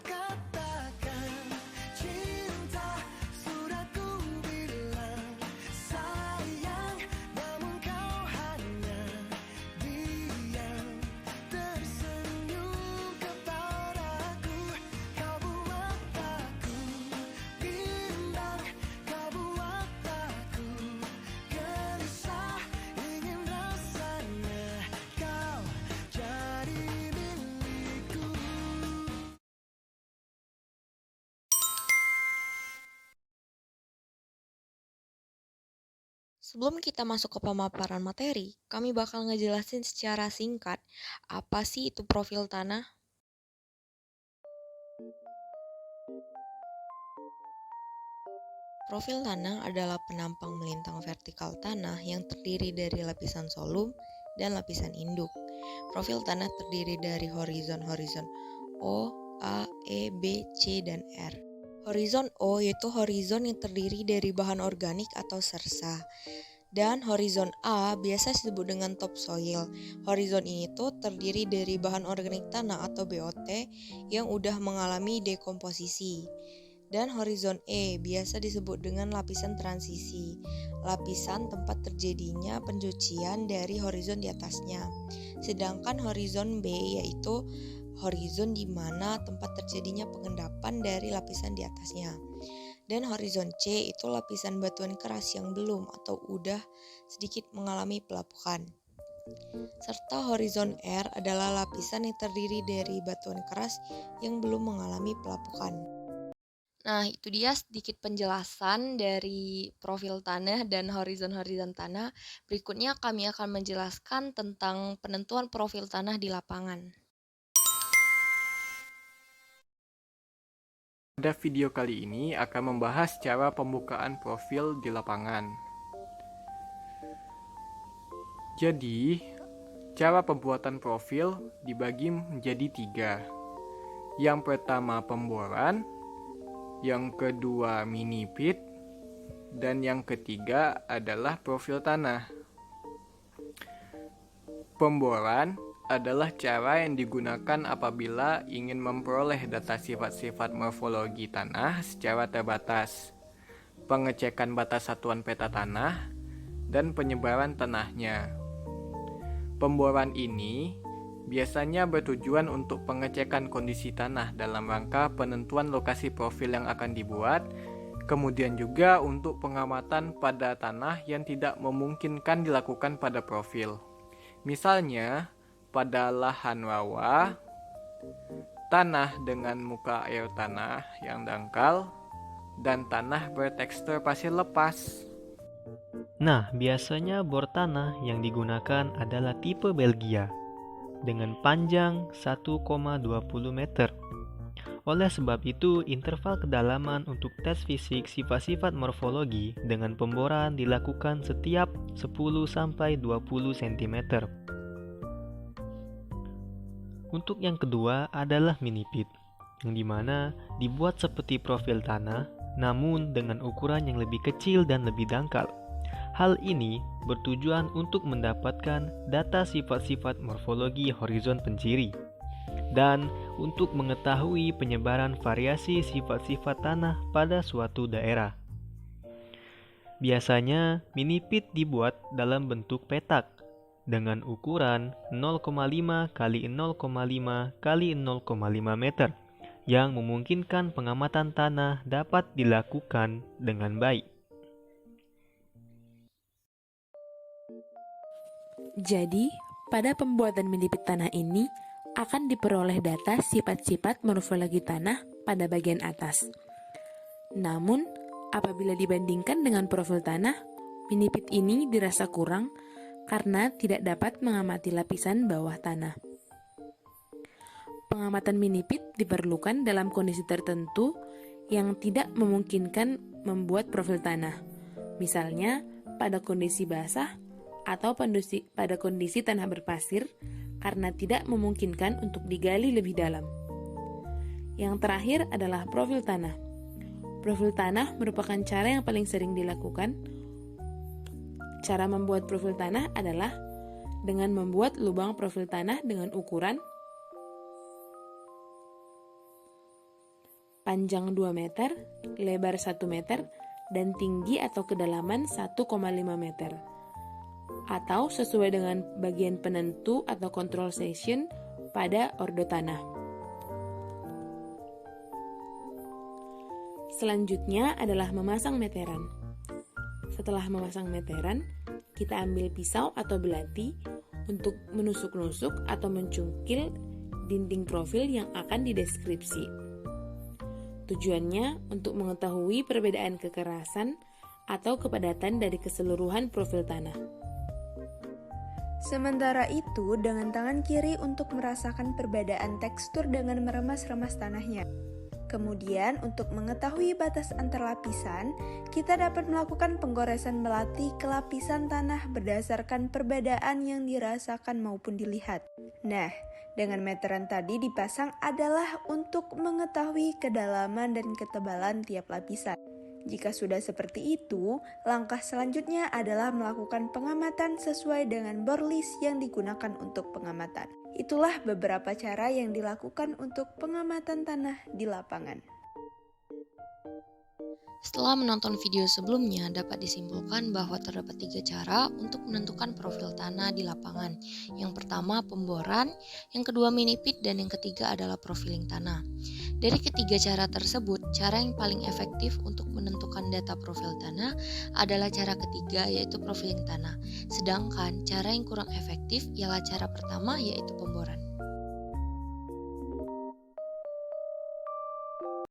katakan cinta, sudah ku bilang sayang, namun kau hanya diam, tersenyum kepadaku. Kau buat aku bimbang, kau buat aku gelisah, ingin rasanya kau jadi milikku. Sebelum kita masuk ke pemaparan materi, kami bakal ngejelasin secara singkat apa sih itu profil tanah. Profil tanah adalah penampang melintang vertikal tanah yang terdiri dari lapisan solum dan lapisan induk. Profil tanah terdiri dari horizon O, A, E, B, C, dan R. Horizon O yaitu horizon yang terdiri dari bahan organik atau sersa. Dan horizon A biasa disebut dengan topsoil. Horizon ini tuh terdiri dari bahan organik tanah atau BOT yang udah mengalami dekomposisi. Dan horizon E biasa disebut dengan lapisan transisi, lapisan tempat terjadinya pencucian dari horizon di atasnya. Sedangkan horizon B yaitu horizon di mana tempat terjadinya pengendapan dari lapisan di atasnya. Dan horizon C itu lapisan batuan keras yang belum atau udah sedikit mengalami pelapukan. Serta horizon R adalah lapisan yang terdiri dari batuan keras yang belum mengalami pelapukan. Nah, itu dia sedikit penjelasan dari profil tanah dan horizon tanah. Berikutnya kami akan menjelaskan tentang penentuan profil tanah di lapangan. Pada video kali ini akan membahas cara pembukaan profil di lapangan. Jadi, cara pembuatan profil dibagi menjadi 3. Yang pertama pemboran, yang kedua mini pit, dan yang ketiga adalah profil tanah. Pemboran adalah cara yang digunakan apabila ingin memperoleh data sifat-sifat morfologi tanah secara terbatas, pengecekan batas satuan peta tanah, dan penyebaran tanahnya. Pemboran ini biasanya bertujuan untuk pengecekan kondisi tanah dalam rangka penentuan lokasi profil yang akan dibuat, kemudian juga untuk pengamatan pada tanah yang tidak memungkinkan dilakukan pada profil. Misalnya, pada lahan rawa, tanah dengan muka air tanah yang dangkal, dan tanah bertekstur pasir lepas. Nah, biasanya bor tanah yang digunakan adalah tipe Belgia dengan panjang 1,20 meter. Oleh sebab itu, interval kedalaman untuk tes fisik sifat-sifat morfologi dengan pemboran dilakukan setiap 10-20 cm. Untuk yang kedua adalah mini pit, yang dimana dibuat seperti profil tanah, namun dengan ukuran yang lebih kecil dan lebih dangkal. Hal ini bertujuan untuk mendapatkan data sifat-sifat morfologi horizon penciri dan untuk mengetahui penyebaran variasi sifat-sifat tanah pada suatu daerah. Biasanya, mini pit dibuat dalam bentuk petak dengan ukuran 0,5 x 0,5 x 0,5 meter yang memungkinkan pengamatan tanah dapat dilakukan dengan baik. Jadi, pada pembuatan mini pit tanah ini akan diperoleh data sifat-sifat morfologi tanah pada bagian atas. Namun, apabila dibandingkan dengan profil tanah, mini pit ini dirasa kurang karena tidak dapat mengamati lapisan bawah tanah. Pengamatan mini pit diperlukan dalam kondisi tertentu yang tidak memungkinkan membuat profil tanah. Misalnya, pada kondisi basah atau pada kondisi tanah berpasir karena tidak memungkinkan untuk digali lebih dalam. Yang terakhir adalah profil tanah. Profil tanah merupakan cara yang paling sering dilakukan. Cara membuat profil tanah adalah dengan membuat lubang profil tanah dengan ukuran panjang 2 meter, lebar 1 meter, dan tinggi atau kedalaman 1,5 meter. Atau sesuai dengan bagian penentu atau control section pada ordo tanah. Selanjutnya adalah memasang meteran. Setelah memasang meteran, kita ambil pisau atau belati untuk menusuk-nusuk atau mencungkil dinding profil yang akan dideskripsi. Tujuannya untuk mengetahui perbedaan kekerasan atau kepadatan dari keseluruhan profil tanah. Sementara itu, dengan tangan kiri untuk merasakan perbedaan tekstur dengan meremas-remas tanahnya. Kemudian, untuk mengetahui batas antar lapisan, kita dapat melakukan penggoresan melati ke lapisan tanah berdasarkan perbedaan yang dirasakan maupun dilihat. Nah, dengan meteran tadi dipasang adalah untuk mengetahui kedalaman dan ketebalan tiap lapisan. Jika sudah seperti itu, langkah selanjutnya adalah melakukan pengamatan sesuai dengan bor list yang digunakan untuk pengamatan. Itulah beberapa cara yang dilakukan untuk pengamatan tanah di lapangan. Setelah menonton video sebelumnya, dapat disimpulkan bahwa terdapat 3 cara untuk menentukan profil tanah di lapangan. Yang pertama, pemboran, yang kedua, mini pit, dan yang ketiga adalah profiling tanah. Dari ketiga cara tersebut, cara yang paling efektif untuk menentukan data profil tanah adalah cara ketiga, yaitu profiling tanah. Sedangkan cara yang kurang efektif ialah cara pertama, yaitu pemboran.